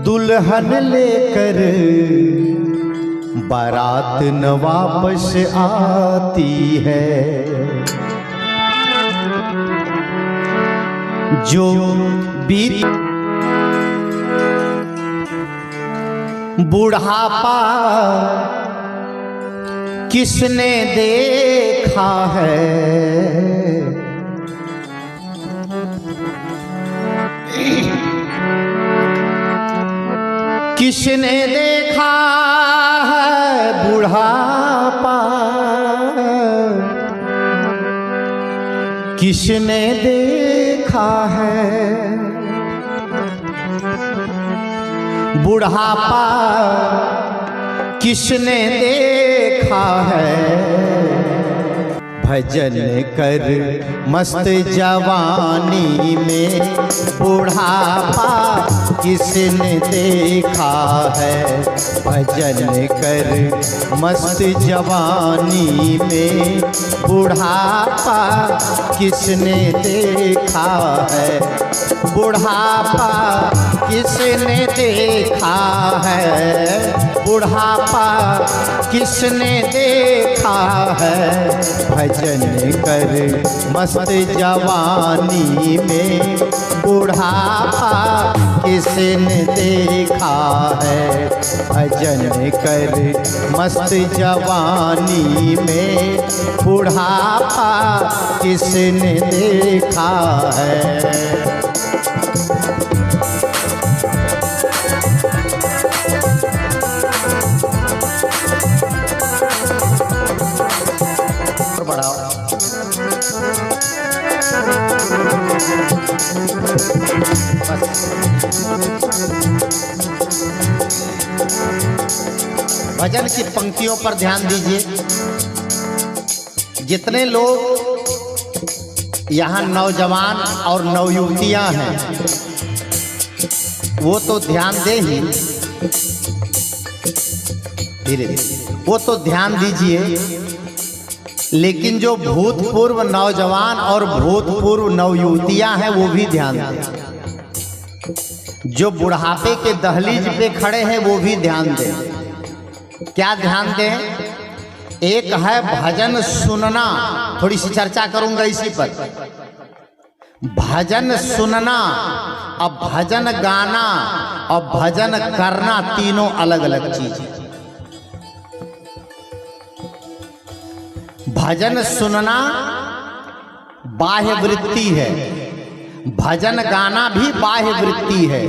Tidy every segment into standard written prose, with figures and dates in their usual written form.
दुल्हन लेकर बारात न वापस आती है, जो बीत बुढ़ापा किसने देखा है, किसने देखा है बुढ़ापा, किसने देखा है बुढ़ापा, किसने देखा है। भजन कर मस्त जवानी में बुढ़ापा किसने देखा है, भजन कर मस्त जवानी में बुढ़ापा किसने देखा है, बुढ़ापा किसने देखा है, बुढ़ापा किसने देखा है। भजन कर मस्त जवानी में बुढ़ापा किसने देखा है, भजन कर मस्त जवानी में बुढ़ापा किसने देखा है। भजन की पंक्तियों पर ध्यान दीजिए। जितने लोग यहाँ नौजवान और नवयुवतियां हैं वो तो ध्यान दे ही, धीरे धीरे वो तो ध्यान दीजिए, लेकिन जो भूतपूर्व नौजवान और भूतपूर्व नवयुवतियां हैं वो भी ध्यान दें। जो बुढ़ापे के दहलीज पे खड़े हैं वो भी ध्यान दें। क्या ध्यान दें? एक है भजन सुनना, थोड़ी सी चर्चा करूंगा इसी पर। भजन सुनना और भजन गाना और भजन करना तीनों अलग अलग चीज है। भजन सुनना बाह्य वृत्ति है, भजन गाना भी बाह्य वृत्ति है,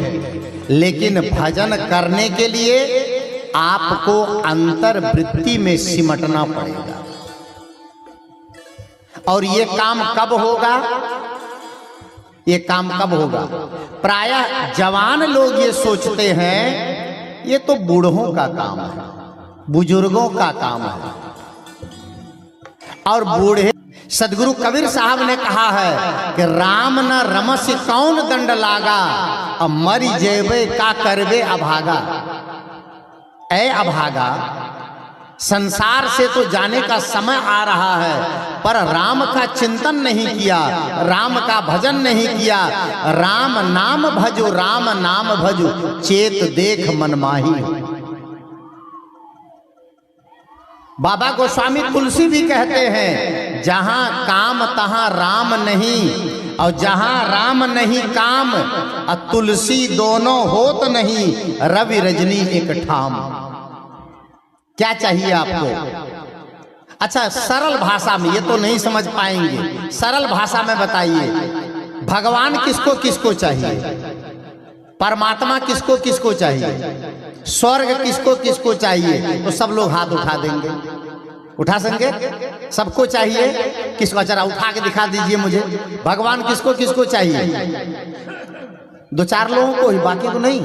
लेकिन भजन करने के लिए आपको अंतर वृत्ति में सिमटना पड़ेगा। और ये काम कब होगा? ये काम कब होगा? प्रायः जवान लोग ये सोचते हैं ये तो बूढ़ों का काम है, बुजुर्गों का काम है। और बूढ़े, सदगुरु कबीर साहब ने कहा है कि राम न रमस कौन दंड लागा, अब मरी जेबे का करबे अभागा। ऐ अभागा, संसार से तो जाने का समय आ रहा है, पर राम का चिंतन नहीं किया, राम का भजन नहीं किया। राम नाम भजो, राम नाम भजो, चेत देख मन माही। बाबा गोस्वामी तुलसी भी कहते हैं, जहां काम तहां राम नहीं, और जहां राम नहीं काम, तुलसी दोनों होत नहीं, रवि रजनी एक ठाम। क्या चाहिए आपको? अच्छा, सरल भाषा में, ये तो नहीं समझ पाएंगे, सरल भाषा में बताइए, भगवान किसको किसको चाहिए? परमात्मा किसको किसको चाहिए? स्वर्ग किसको किसको चाहिए? तो सब लोग हाथ उठा देंगे। उठा सकेंगे? सबको चाहिए। किसको? जरा उठा के दिखा दीजिए मुझे। भगवान किसको किसको चाहिए? दो चार लोगों को ही, बाकी को नहीं।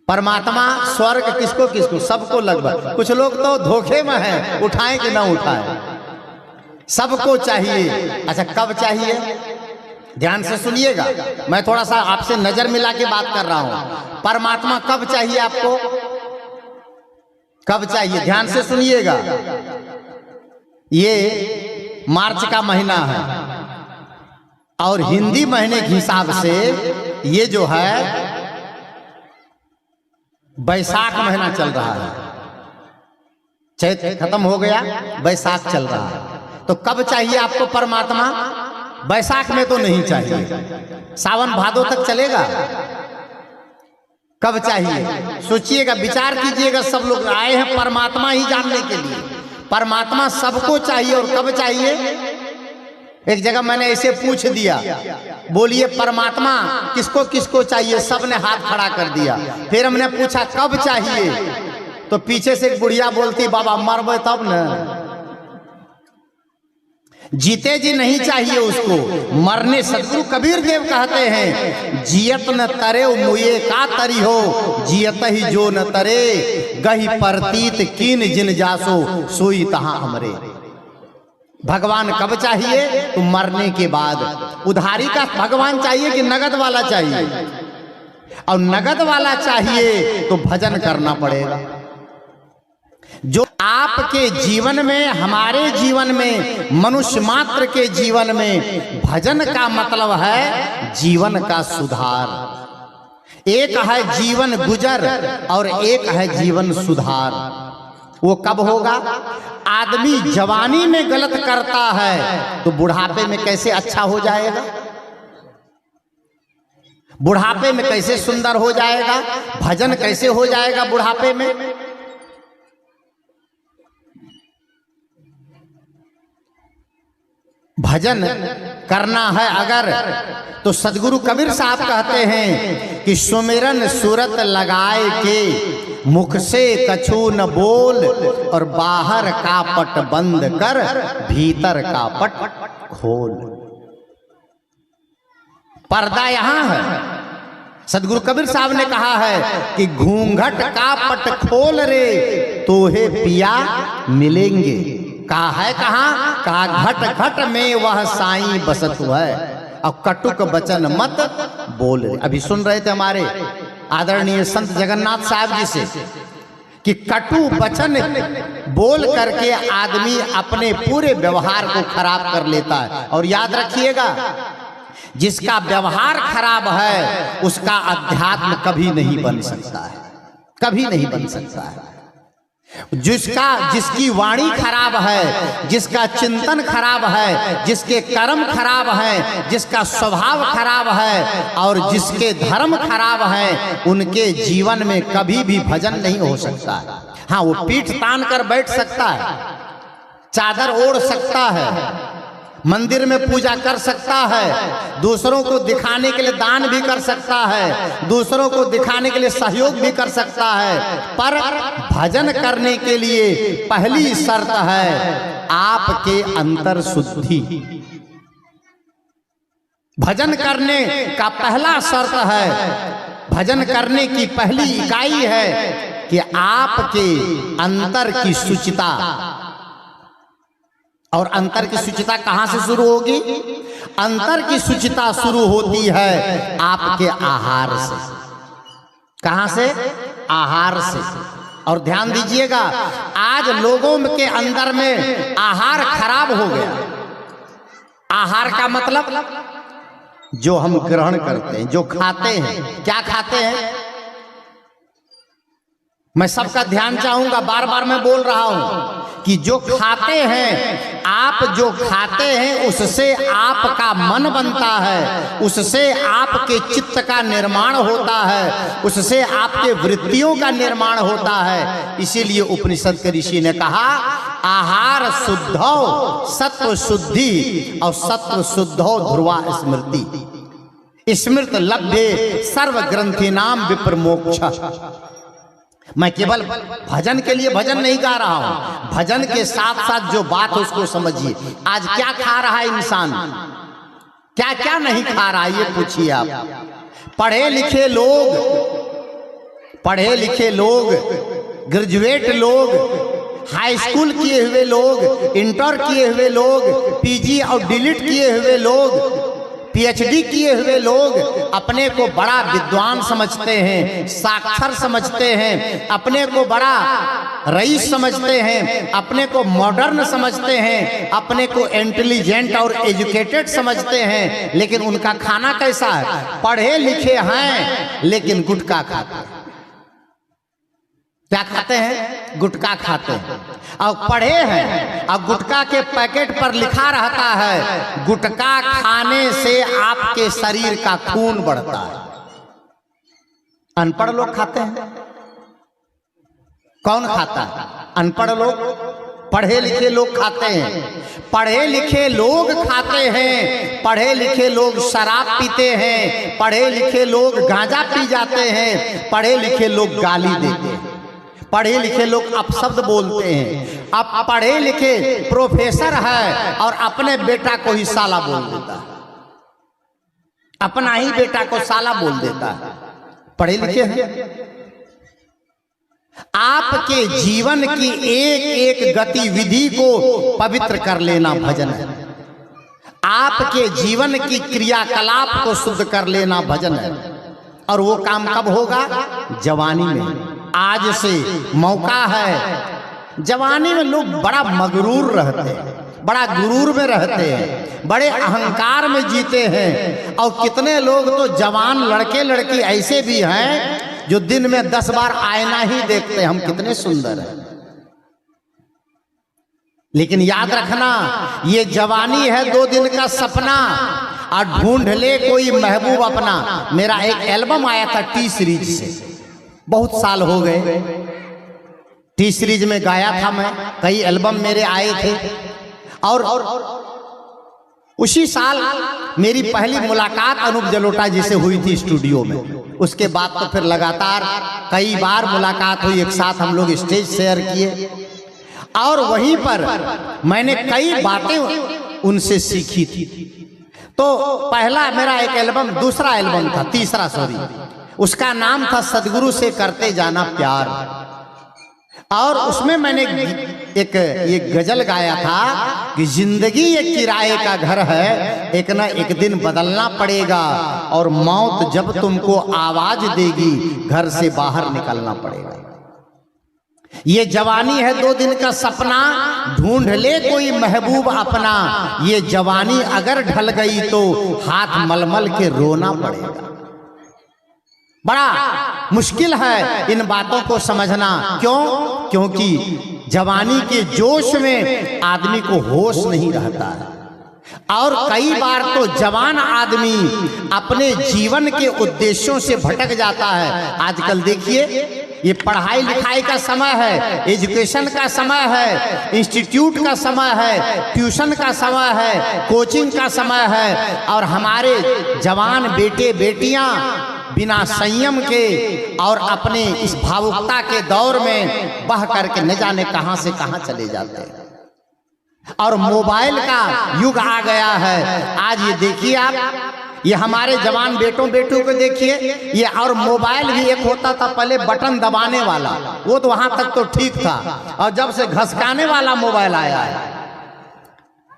परमात्मा, स्वर्ग किसको किसको? सबको लगभग। कुछ लोग तो धोखे में हैं, उठाएं कि ना उठाएं, सबको चाहिए। अच्छा, कब चाहिए? ध्यान से सुनिएगा, मैं थोड़ा सा आपसे नजर मिला के बात कर रहा हूं। परमात्मा कब चाहिए आपको? कब चाहिए? ध्यान से सुनिएगा। ये मार्च का महीना है और हिंदी महीने के हिसाब से ये जो है बैसाख महीना चल रहा है, चैत खत्म हो गया, बैसाख चल रहा है। तो कब चाहिए आपको परमात्मा? बैसाख में तो नहीं चाहिए, सावन भादो तक चलेगा। कब चाहिए? सोचिएगा, विचार कीजिएगा। सब लोग आए हैं परमात्मा ही जानने के लिए। परमात्मा सबको चाहिए, और कब चाहिए? एक जगह मैंने ऐसे पूछ दिया, बोलिए परमात्मा किसको किसको चाहिए? सबने हाथ खड़ा कर दिया। फिर हमने पूछा कब चाहिए, तो पीछे से एक बुढ़िया बोलती, बाबा मरबे तब न, जीते जी नहीं चाहिए उसको, मरने। सदगुरु कबीर देव कहते हैं, जियत न तरे मुए का तरी हो, जियत ही जो न तरे, गही परतीत कीन जिन जासो, सोई तहां हमरे। भगवान कब चाहिए? तो मरने के बाद। उधारी का भगवान चाहिए कि नगद वाला चाहिए? और नगद वाला चाहिए तो भजन करना पड़ेगा। जो आपके जीवन में, हमारे जीवन में, मनुष्य मात्र के जीवन में भजन का मतलब है जीवन का सुधार। एक है जीवन गुजर और एक है जीवन सुधार। वो कब होगा? आदमी जवानी में गलत करता है तो बुढ़ापे में कैसे अच्छा हो जाएगा? बुढ़ापे में कैसे सुंदर हो जाएगा? भजन कैसे हो जाएगा बुढ़ापे में? भजन करना है अगर, तो सदगुरु कबीर साहब कहते हैं कि सुमिरन सूरत लगाए के, मुख से कछु न बोल, और बाहर का पट बंद कर, भीतर का पट खोल। पर्दा यहां है। सदगुरु कबीर साहब ने कहा है कि घूंघट का पट खोल रे, तोहे पिया मिलेंगे। कहा है कहाँ? कहा घट घट में वह साईं बसत है, और कटुक वचन मत बोल। अभी सुन रहे थे हमारे आदरणीय संत जगन्नाथ साहब जी से कि कटु वचन बोल करके आदमी अपने पूरे व्यवहार को खराब कर लेता है। और याद रखिएगा, जिसका व्यवहार खराब है उसका अध्यात्म कभी नहीं बन सकता है, कभी नहीं बन सकता है। जिसकी वाणी खराब है, जिसका चिंतन खराब है, जिसके कर्म खराब हैं, जिसका स्वभाव खराब है और जिसके धर्म खराब हैं, उनके जीवन में कभी भी भजन नहीं हो सकता है। हाँ, वो पीठ तान कर बैठ सकता है, चादर ओढ़ सकता है, मंदिर में पूजा कर सकता है, दूसरों को दिखाने के लिए दान भी कर सकता है, दूसरों को दिखाने के लिए सहयोग भी कर सकता है। पर भजन करने के लिए पहली शर्त है आपके अंतर शुद्धि। भजन करने का पहला शर्त है, भजन करने की पहली इकाई है कि आपके अंतर की शुचिता। और अंतर की शुचिता कहां से शुरू होगी? अंतर की शुचिता शुरू होती है आपके आहार से। कहां से? आहार से। और ध्यान दीजिएगा, आज लोगों के अंदर में आहार खराब हो गया। आहार का मतलब जो हम ग्रहण करते हैं, जो खाते हैं। क्या खाते हैं? मैं सबका ध्यान चाहूंगा, बार बार मैं बोल रहा हूं कि जो खाते हैं, आप जो खाते हैं उससे आपका मन बनता है, उससे आपके चित्त का निर्माण होता है, उससे आपके वृत्तियों का निर्माण होता है। इसीलिए उपनिषद के ऋषि ने कहा, आहार शुद्धौ सत्व शुद्धि और सत्व शुद्धौ ध्रुवा स्मृति, स्मृत लभ्ये सर्व ग्रंथि नाम विप्र मोक्ष। मैं केवल भजन के लिए भजन नहीं गा रहा हूं, भजन के साथ साथ जो बात है उसको समझिए। आज क्या खा रहा है इंसान, क्या क्या नहीं खा रहा है, ये पूछिए आप। पढ़े लिखे लोग, ग्रेजुएट लोग, हाई स्कूल किए हुए लोग, इंटर किए हुए लोग, पीजी और डीलिट किए हुए लोग, पीएचडी किए हुए लोग अपने को बड़ा विद्वान समझते हैं, साक्षर समझते हैं, अपने को बड़ा रईस समझते हैं, अपने को मॉडर्न समझते हैं, अपने को इंटेलिजेंट और एजुकेटेड समझते हैं। लेकिन उनका खाना कैसा है? पढ़े लिखे हैं लेकिन गुटखा खाते हैं। क्या खाते हैं? गुटखा खाते हैं। और पढ़े हैं, और गुटखा के पैकेट पर लिखा रहता है गुटखा खाने से आपके शरीर का खून बढ़ता है। अनपढ़ लोग खाते हैं। कौन खाता है? अनपढ़ लोग। पढ़े लिखे लोग खाते हैं। पढ़े लिखे लोग खाते हैं। पढ़े लिखे लोग शराब पीते हैं। पढ़े लिखे लोग गांजा पी जाते हैं। पढ़े लिखे लोग गाली देते हैं। पढ़े लिखे लोग अपशब्द बोलते हैं। अब पढ़े लिखे प्रोफेसर है और अपने बेटा को ही साला बोल देता है, अपना ही बेटा को साला बोल देता है। पढ़े लिखे हैं। आपके जीवन की एक एक गतिविधि को पवित्र कर लेना भजन है। आपके जीवन की क्रियाकलाप को शुद्ध कर लेना भजन है। और वो काम कब होगा? जवानी में। आज से मौका है। जवानी में लोग बड़ा मगरूर रहते हैं, बड़ा गुरूर में रहते हैं, बड़े अहंकार में जीते हैं। और कितने लोग तो जवान लड़के लड़की ऐसे भी हैं जो दिन में 10 बार आईना ही देखते हैं, हम कितने सुंदर हैं। लेकिन याद रखना, ये जवानी है 2 दिन का सपना, और ढूंढ ले कोई महबूब अपना। मेरा एक एल्बम आया था टी सीरीज से, बहुत साल हो गए। टी सीरीज में गाया था मैं, कई एल्बम मेरे आए थे। और उसी साल मेरी पहली मुलाकात अनूप जलोटा जी से हुई थी स्टूडियो में। उसके बाद तो फिर लगातार कई बार मुलाकात हुई, एक साथ हम लोग स्टेज शेयर किए। और वहीं पर मैंने कई बातें उनसे सीखी थी। तो पहला मेरा एक एल्बम, दूसरा एल्बम था, तीसरा सॉरी, उसका नाम था सदगुरु से करते जाना प्यार। और उसमें मैंने एक ये गजल गाया था कि जिंदगी एक किराए का घर है, एक ना एक दिन बदलना पड़ेगा, और मौत जब तुमको आवाज देगी घर से बाहर निकलना पड़ेगा। ये जवानी है 2 दिन का सपना, ढूंढ ले कोई महबूब अपना। ये जवानी अगर ढल गई तो हाथ मलमल के रोना पड़ेगा। बड़ा मुश्किल है इन बातों को समझना। क्यों? क्योंकि जवानी के जोश में आदमी को होश नहीं रहता है। और कई बार तो जवान आदमी अपने जीवन के उद्देश्यों से भटक जाता है। आजकल देखिए, ये पढ़ाई लिखाई का समय है, एजुकेशन का समय है, इंस्टीट्यूट का समय है, ट्यूशन का समय है, कोचिंग का समय है। और हमारे जवान बेटे बेटियां बिना संयम के और अपने इस भावुकता के दौर में बह करके न जाने कहां से कहां चले जाते हैं। और मोबाइल का युग आ गया है। आज ये देखिए आप, ये हमारे जवान बेटों बेटों को देखिए, ये और मोबाइल भी एक होता था पहले बटन दबाने वाला, वो तो वहां तक तो ठीक था। और जब से घसकाने वाला मोबाइल आया है,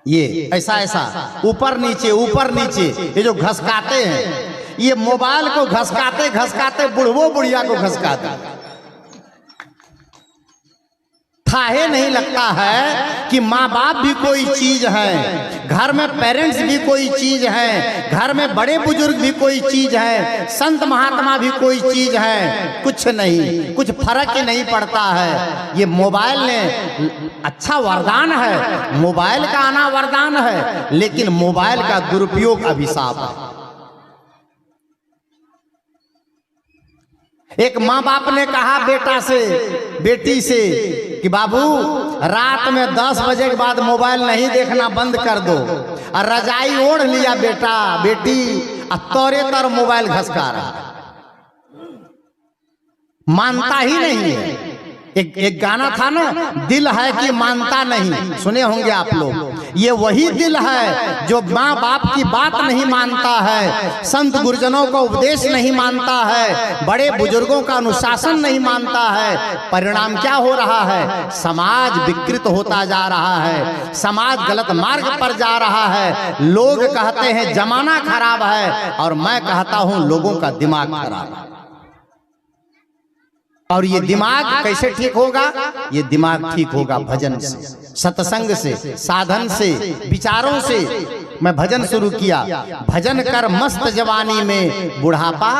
ये ऐसा ऐसा ऊपर नीचे ये जो घसकाते हैं, ये मोबाइल को घसकाते घसकाते बुढ़वो बुढ़िया को घसकाते, थाहे नहीं लगता है कि माँ बाप भी कोई चीज है, घर में पेरेंट्स भी कोई चीज है, घर में बड़े बुजुर्ग भी कोई चीज है, संत महात्मा भी कोई चीज है। कुछ नहीं, कुछ फर्क ही नहीं पड़ता है। ये मोबाइल ने अच्छा वरदान है, मोबाइल का आना वरदान है, लेकिन मोबाइल का दुरुपयोग अभिशाप है। एक माँ बाप ने कहा बेटा से बेटी से कि बाबू रात में 10 बजे के बाद मोबाइल नहीं देखना बंद कर दो। और रजाई ओढ़ लिया बेटा बेटी, अब तोरे तर मोबाइल घसका रहा, मानता ही नहीं है। एक गाना था ना, दिल है कि मानता नहीं, सुने होंगे आप लोग। ये वही दिल है जो माँ बाप की बात नहीं मानता है, संत गुरुजनों का उपदेश नहीं मानता है, बड़े बुजुर्गों का अनुशासन नहीं मानता है। परिणाम क्या हो रहा है? समाज विकृत होता जा रहा है, समाज गलत मार्ग पर जा रहा है। लोग कहते हैं जमाना खराब है, और मैं कहता हूं लोगों का दिमाग खराब है। और ये दिमाग कैसे ठीक होगा? ये दिमाग ठीक होगा भजन से, सत्संग से, साधन से, विचारों से। मैं भजन शुरू किया, भजन कर मस्त जवानी में बुढ़ापा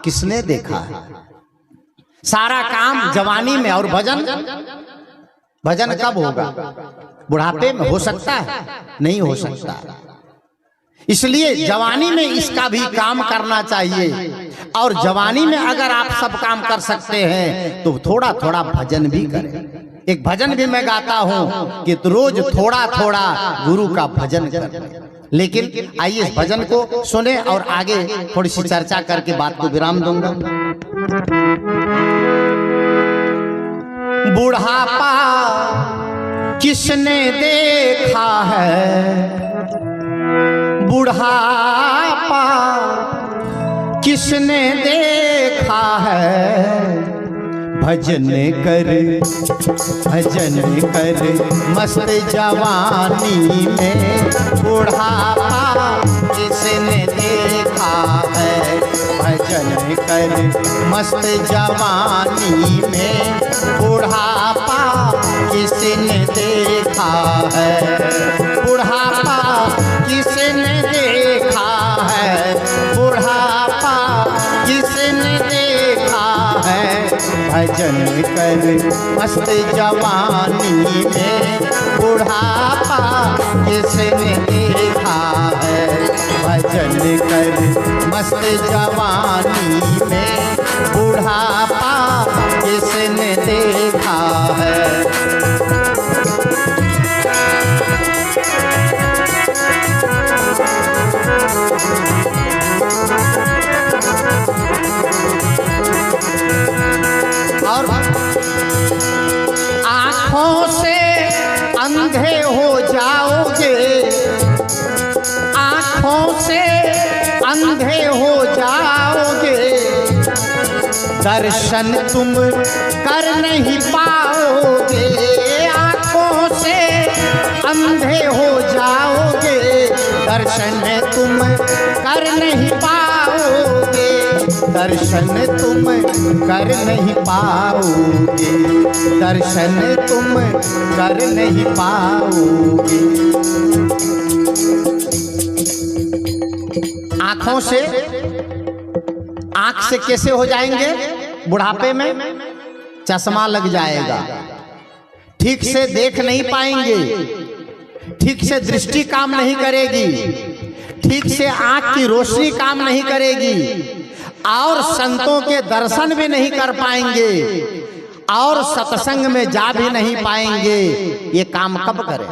किसने देखा है। सारा काम जवानी में, और भजन भजन कब होगा? बुढ़ापे में हो सकता है? नहीं हो सकता। इसलिए जवानी में इसका भी काम करना चाहिए। और जवानी में अगर आप सब काम कर सकते हैं तो थोड़ा थोड़ा भजन भी करें। एक भजन भी मैं गाता हूं कि रोज थोड़ा थोड़ा गुरु का भजन करें। लेकिन आइए इस भजन को सुने और आगे थोड़ी सी चर्चा करके बात को विराम दूंगा। बुढ़ापा किसने देखा है, बुढ़ापा किसने देखा है, भजन कर मस्त जवानी में बुढ़ापा किसने देखा है, भजन कर मस्त जवानी में बुढ़ापा किसने देखा है, बुढ़ापा किसने देखा है, बुढ़ापा किसने देखा है, भजन कर मस्त जवानी में बुढ़ापा किसने देखा है, भजन कर मस्त जवानी में बुढ़ापा किसने देखा है। और आँखों से अंधे हो जाओगे, आँखों से अंधे हो जाओगे, दर्शन तुम कर नहीं पाओगे, आँखों से अंधे हो जाओगे, दर्शन तुम कर नहीं पाओगे, दर्शन तुम कर नहीं पाओगे, दर्शन तुम कर नहीं पाओगे। आंखों से, आंख से कैसे हो जाएंगे? बुढ़ापे में चश्मा लग जाएगा, ठीक से देख नहीं पाएंगे, ठीक से दृष्टि काम नहीं करेगी, ठीक से आंख की रोशनी काम नहीं करेगी, और संतों के दर्शन भी नहीं कर पाएंगे, और सत्संग में जा भी नहीं पाएंगे। ये काम कब करें?